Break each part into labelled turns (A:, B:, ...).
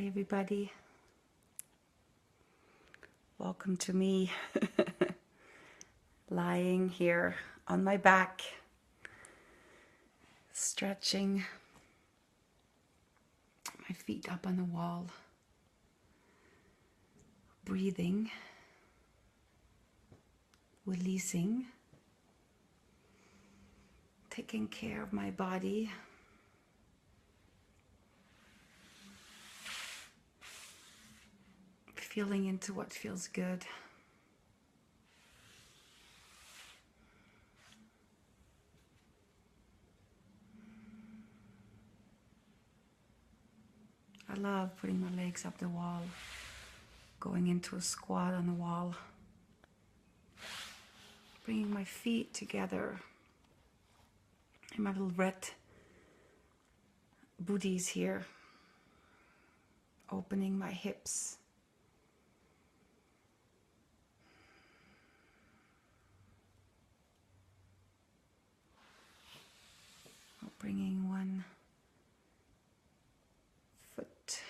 A: everybody. Welcome to me lying here on my back, stretching my feet up on the wall, breathing, releasing, taking care of my body. Feeling into what feels good. I love putting my legs up the wall, going into a squat on the wall, bringing my feet together in my little red booties here, opening my hips. Bringing one foot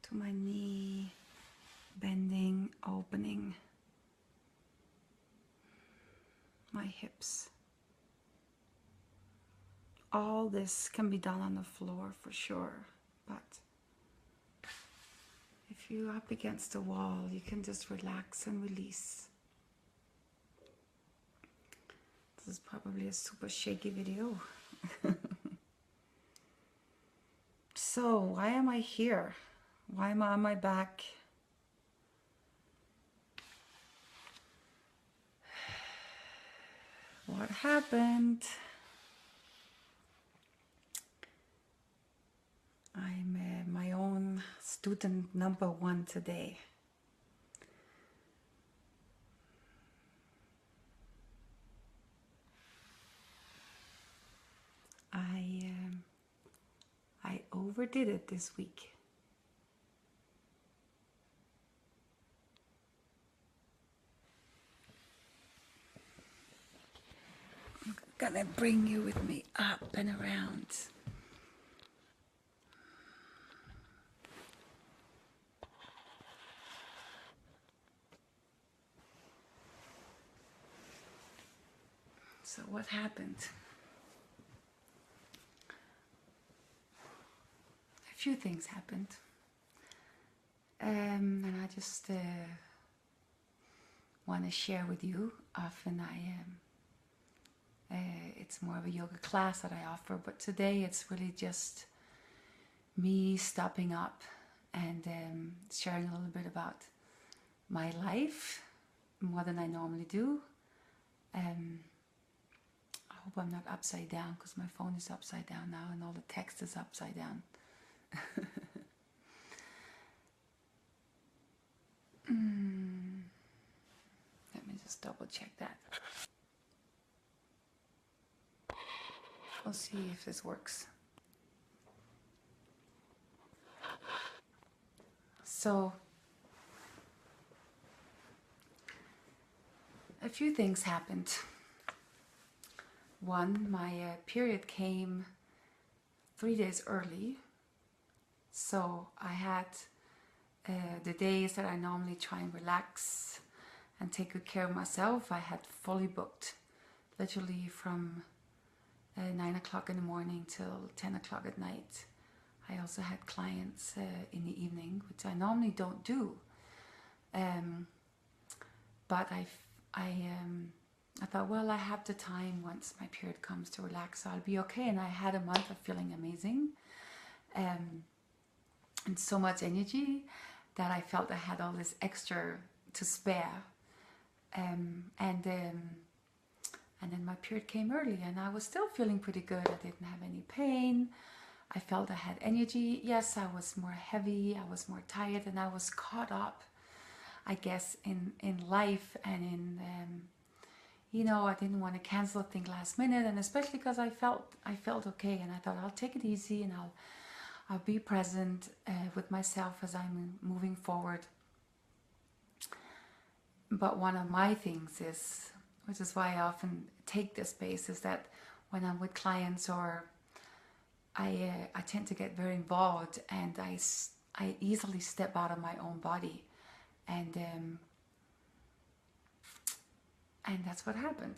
A: to my knee, bending, opening my hips. All this can be done on the floor for sure, but if you're up against the wall, you can just relax and release. This is probably a super shaky video. So, why am I here? Why am I on my back? What happened? I'm my own student number one today. I overdid it this week. I'm gonna bring you with me up and around. So what happened? A few things happened. And I just want to share with you. Often it's more of a yoga class that I offer, but today it's really just me stopping up and sharing a little bit about my life, more than I normally do. I hope I'm not upside down, because my phone is upside down now and all the text is upside down. Let me just double check that. We'll see if this works. So, a few things happened. One, my period came 3 days early. So I had the days that I normally try and relax and take good care of myself, I had fully booked, literally from 9 o'clock in the morning till 10 o'clock at night. I also had clients in the evening, which I normally don't do. But I thought, well, I have the time once my period comes to relax, so I'll be okay. And I had a month of feeling amazing. And so much energy that I felt I had all this extra to spare. And then my period came early and I was still feeling pretty good. I didn't have any pain. I felt I had energy. Yes, I was more heavy, I was more tired, and I was caught up, I guess, in life and in, you know, I didn't want to cancel a thing last minute, and especially because I felt okay, and I thought I'll take it easy and I'll be present with myself as I'm moving forward. But one of my things is, which is why I often take this space, is that when I'm with clients or I tend to get very involved and I easily step out of my own body, and that's what happened.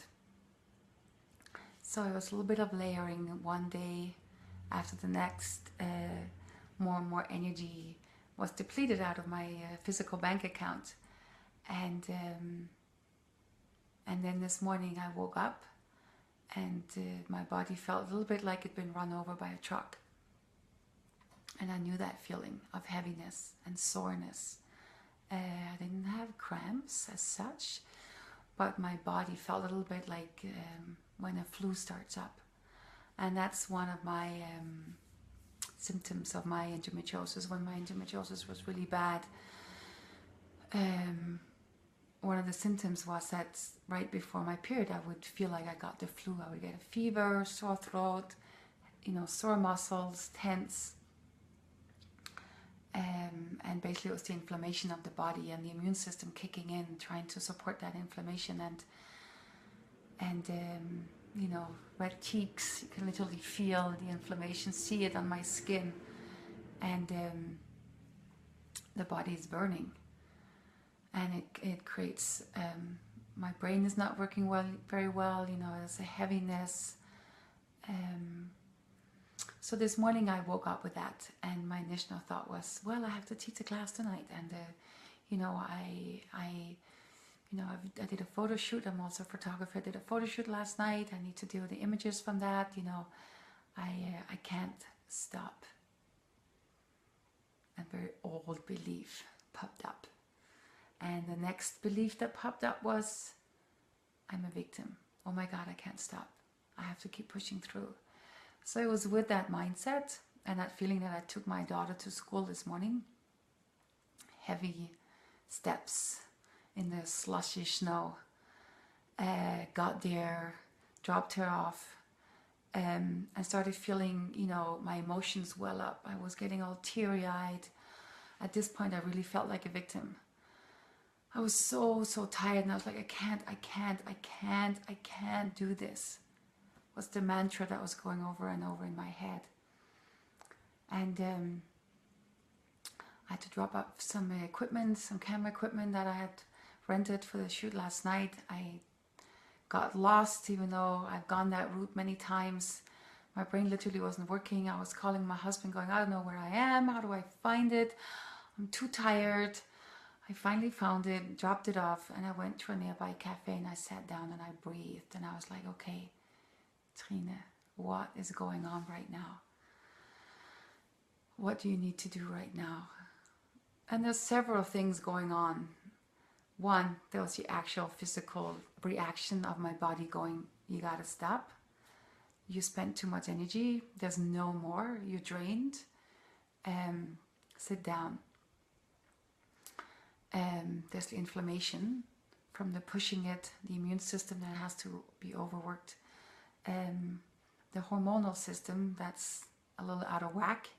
A: So it was a little bit of layering. One day after the next, more and more energy was depleted out of my physical bank account, and then this morning I woke up, and my body felt a little bit like it'd been run over by a truck. And I knew that feeling of heaviness and soreness. I didn't have cramps as such, but my body felt a little bit like when a flu starts up. And that's one of my symptoms of my endometriosis. When my endometriosis was really bad, one of the symptoms was that right before my period, I would feel like I got the flu. I would get a fever, sore throat, sore muscles, tense. And basically it was the inflammation of the body and the immune system kicking in, trying to support that inflammation, and red cheeks. You can literally feel the inflammation, see it on my skin, and the body is burning, and it creates my brain is not working very well. There's a heaviness. So this morning I woke up with that, and my initial thought was, well, I have to teach a class tonight, and I did a photo shoot. I'm also a photographer. I did a photo shoot last night. I need to do the images from that. I can't stop. A very old belief popped up, and the next belief that popped up was, I'm a victim. Oh my God, I can't stop. I have to keep pushing through. So it was with that mindset and that feeling that I took my daughter to school this morning. Heavy steps in the slushy snow. Got there, dropped her off, and started feeling, my emotions well up. I was getting all teary-eyed. At this point, I really felt like a victim. I was so tired, and I was like, I can't do this. Was the mantra that was going over and over in my head. And I had to drop off some equipment, some camera equipment that I had rented for the shoot last night. I got lost, even though I've gone that route many times. My brain literally wasn't working. I was calling my husband going, I don't know where I am. How do I find it? I'm too tired. I finally found it, dropped it off, and I went to a nearby cafe, and I sat down and I breathed, and I was like, okay, Trine, what is going on right now? What do you need to do right now? And there's several things going on. One, there was the actual physical reaction of my body going, you gotta stop. You spent too much energy. There's no more. You're drained. Sit down. There's the inflammation from the pushing it, the immune system that has to be overworked. The hormonal system that's a little out of whack,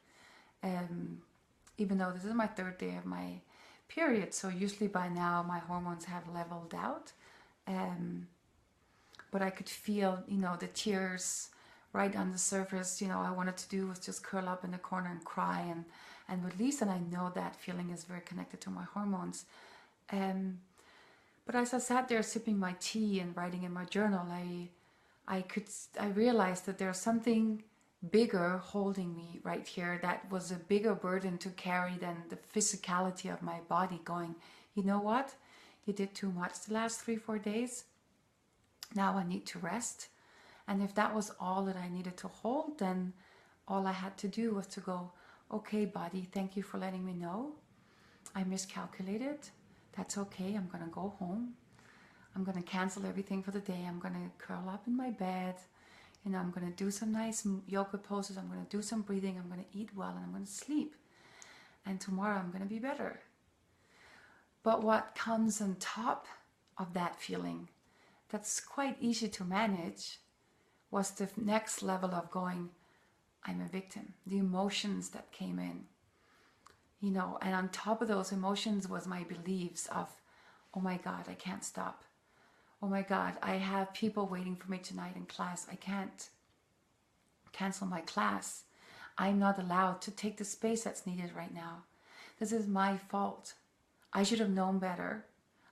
A: even though this is my third day of my period, so usually by now my hormones have leveled out, but I could feel the tears right on the surface. I wanted to do was just curl up in the corner and cry and release, and I know that feeling is very connected to my hormones. But as I sat there sipping my tea and writing in my journal, I realized that there's something bigger holding me right here that was a bigger burden to carry than the physicality of my body going, you know what? You did too much the last 3-4 days. Now I need to rest. And if that was all that I needed to hold, then all I had to do was to go, okay, body, thank you for letting me know. I miscalculated. That's okay. I'm going to go home. I'm going to cancel everything for the day. I'm going to curl up in my bed. I'm going to do some nice yoga poses. I'm going to do some breathing. I'm going to eat well, and I'm going to sleep. And tomorrow I'm going to be better. But what comes on top of that feeling, that's quite easy to manage, was the next level of going, I'm a victim. The emotions that came in. And on top of those emotions was my beliefs of, oh my God, I can't stop. Oh my God, I have people waiting for me tonight in class. I can't cancel my class. I'm not allowed to take the space that's needed right now. This is my fault. I should have known better.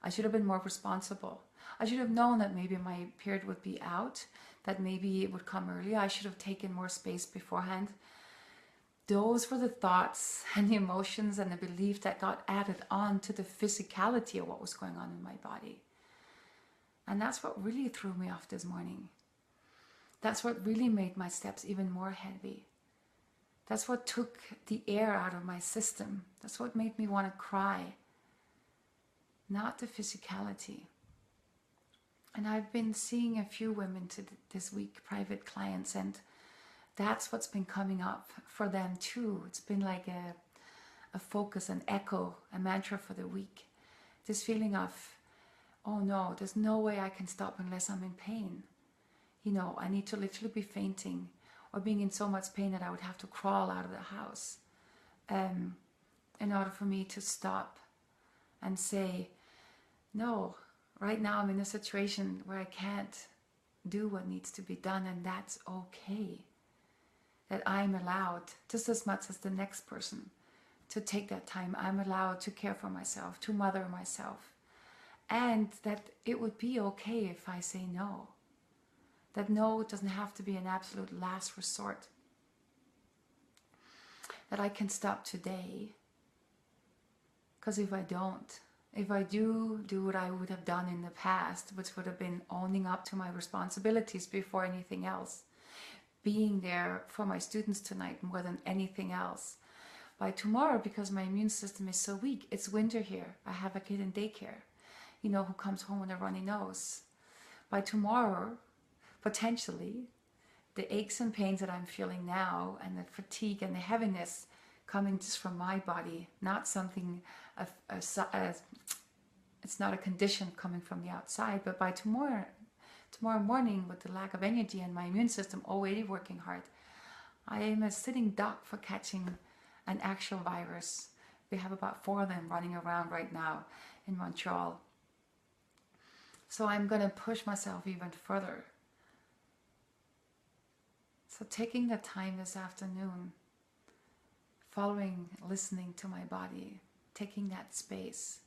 A: I should have been more responsible. I should have known that maybe my period would be out, that maybe it would come earlier. I should have taken more space beforehand. Those were the thoughts and the emotions and the belief that got added on to the physicality of what was going on in my body. And that's what really threw me off this morning. That's what really made my steps even more heavy. That's what took the air out of my system. That's what made me want to cry. Not the physicality. And I've been seeing a few women this week, private clients, and that's what's been coming up for them too. It's been like a focus, an echo, a mantra for the week. This feeling of, oh no, there's no way I can stop unless I'm in pain. You know, I need to literally be fainting or being in so much pain that I would have to crawl out of the house in order for me to stop and say, no, right now I'm in a situation where I can't do what needs to be done, and that's okay. That I'm allowed, just as much as the next person, to take that time. I'm allowed to care for myself, to mother myself. And that it would be okay if I say no. That no doesn't have to be an absolute last resort. That I can stop today. Because if I don't, if I do what I would have done in the past, which would have been owning up to my responsibilities before anything else, being there for my students tonight more than anything else. By tomorrow, because my immune system is so weak, it's winter here. I have a kid in daycare, you know, who comes home with a runny nose. By tomorrow, potentially, the aches and pains that I'm feeling now, and the fatigue and the heaviness coming just from my body, not something, it's not a condition coming from the outside, but by tomorrow morning, with the lack of energy and my immune system already working hard, I am a sitting duck for catching an actual virus. We have about 4 of them running around right now in Montreal. So I'm going to push myself even further. So taking the time this afternoon, listening to my body, taking that space,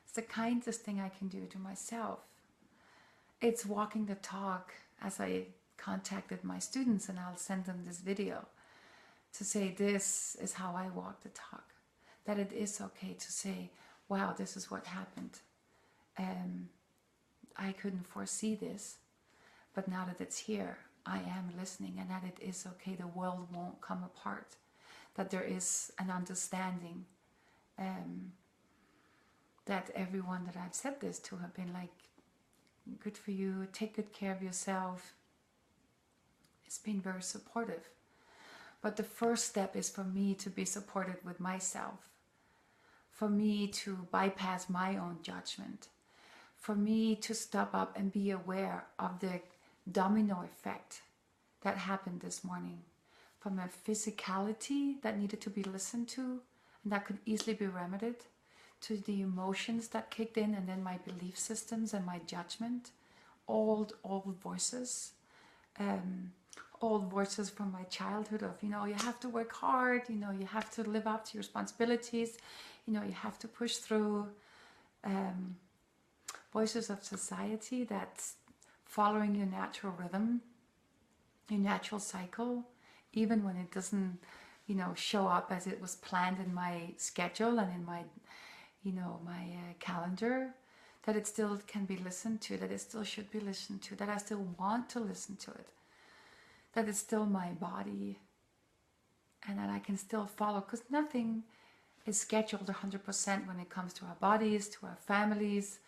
A: it's the kindest thing I can do to myself. It's walking the talk, as I contacted my students, and I'll send them this video to say, this is how I walk the talk. That it is okay to say, wow, this is what happened. I couldn't foresee this, but now that it's here, I am listening, and that it is okay. The world won't come apart. That there is an understanding. That everyone that I've said this to have been like, good for you, take good care of yourself. It's been very supportive. But the first step is for me to be supported with myself. For me to bypass my own judgment. For me to stop up and be aware of the domino effect that happened this morning. From a physicality that needed to be listened to, and that could easily be remedied, to the emotions that kicked in, and then my belief systems and my judgment, old voices, old voices from my childhood of, you know, you have to work hard, you know, you have to live up to your responsibilities, you know, you have to push through, voices of society that's following your natural rhythm, your natural cycle, even when it doesn't, you know, show up as it was planned in my schedule and in my, you know, my calendar, that it still can be listened to, that it still should be listened to, that I still want to listen to it, that it's still my body, and that I can still follow, because nothing is scheduled 100% when it comes to our bodies, to our families,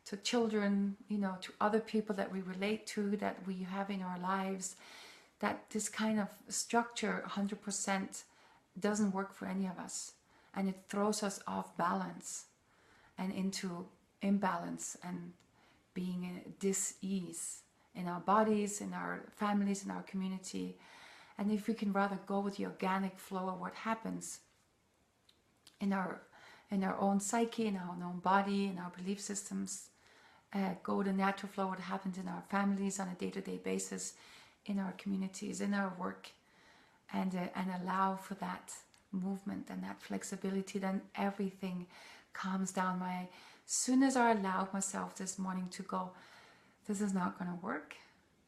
A: to children, you know, to other people that we relate to, that we have in our lives, that this kind of structure 100% doesn't work for any of us. And it throws us off balance and into imbalance and being in dis-ease in our bodies, in our families, in our community. And if we can rather go with the organic flow of what happens in our own psyche, in our own body, in our belief systems, go with the natural flow of what happens in our families on a day-to-day basis, in our communities, in our work, and allow for that movement and that flexibility, then everything calms down. As soon as I allowed myself this morning to go, this is not going to work.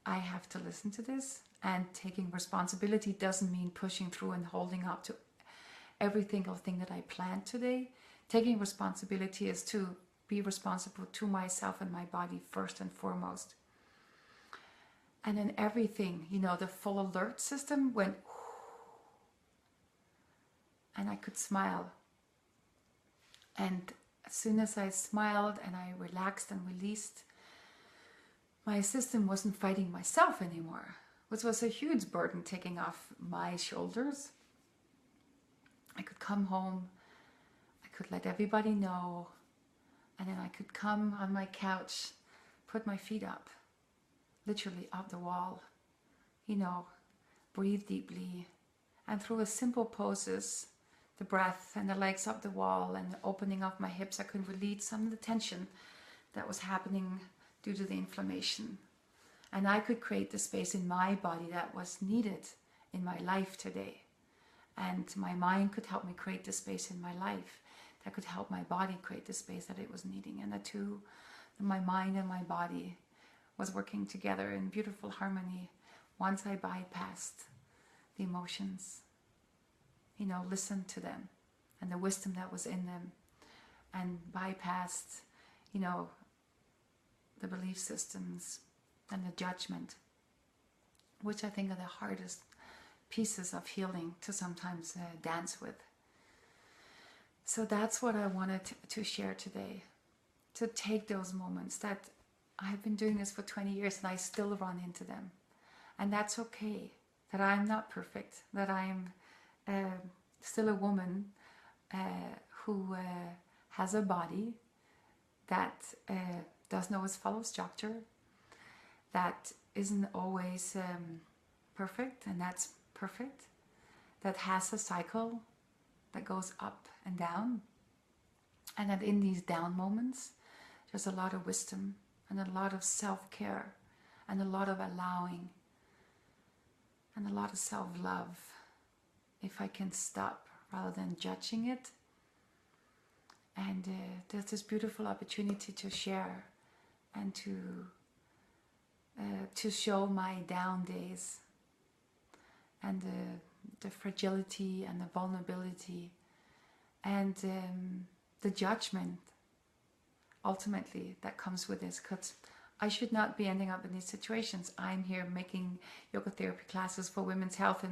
A: I have to listen to this. And taking responsibility doesn't mean pushing through and holding up to every single thing that I planned today. Taking responsibility is to be responsible to myself and my body first and foremost. And then everything, the full alert system went, and I could smile. And as soon as I smiled and I relaxed and released, my system wasn't fighting myself anymore, which was a huge burden taking off my shoulders. I could come home, I could let everybody know, and then I could come on my couch, put my feet up, literally up the wall, breathe deeply, and through a simple poses, the breath and the legs up the wall and opening up my hips, I could release some of the tension that was happening due to the inflammation. And I could create the space in my body that was needed in my life today. And my mind could help me create the space in my life that could help my body create the space that it was needing. And the two, my mind and my body, was working together in beautiful harmony once I bypassed the emotions, listened to them and the wisdom that was in them, and bypassed, the belief systems and the judgment, which I think are the hardest pieces of healing to sometimes dance with. So that's what I wanted to share today, to take those moments that I've been doing this for 20 years and I still run into them. And that's okay, that I'm not perfect, that I'm still a woman who has a body that doesn't always follow structure, that isn't always perfect, and that's perfect, that has a cycle that goes up and down, and that in these down moments there's a lot of wisdom and a lot of self-care and a lot of allowing and a lot of self-love, if I can stop rather than judging it. And there's this beautiful opportunity to share and to show my down days and the fragility and the vulnerability and the judgment ultimately that comes with this, because I should not be ending up in these situations. I'm here making yoga therapy classes for women's health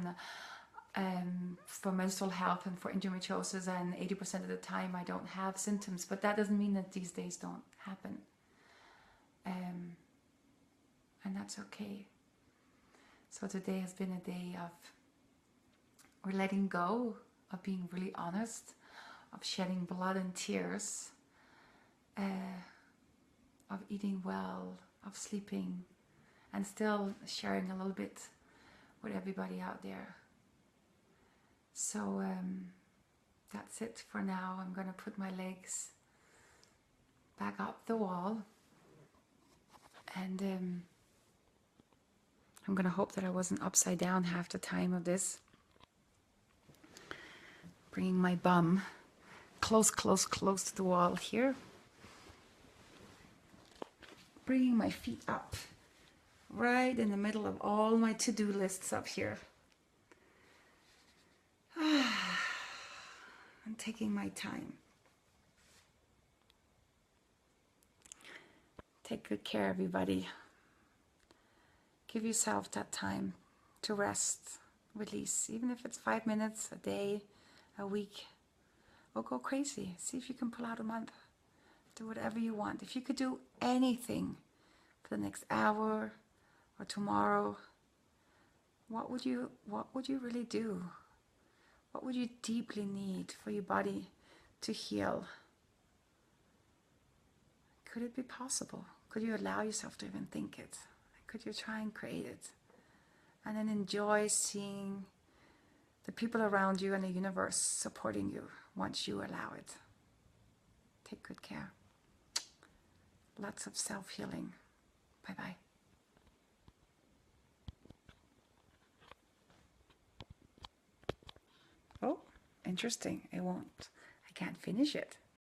A: and for menstrual health and for endometriosis, and 80% of the time I don't have symptoms, but that doesn't mean that these days don't happen. And that's okay. So today has been a day of we're letting go, of being really honest, of shedding blood and tears, of eating well, of sleeping, and still sharing a little bit with everybody out there. So that's it for now. I'm going to put my legs back up the wall, and I'm going to hope that I wasn't upside down half the time of this. Bringing my bum close to the wall here. Bringing my feet up right in the middle of all my to-do lists up here. I'm taking my time. Take good care, everybody. Give yourself that time to rest, release, even if it's 5 minutes a day, a week, or go crazy. See if you can pull out a month. Do whatever you want. If you could do anything for the next hour or tomorrow, what would you really do? What would you deeply need for your body to heal? Could it be possible? Could you allow yourself to even think it? Could you try and create it? And then enjoy seeing the people around you and the universe supporting you once you allow it. Take good care. Lots of self-healing. Bye-bye. Oh, interesting. I can't finish it.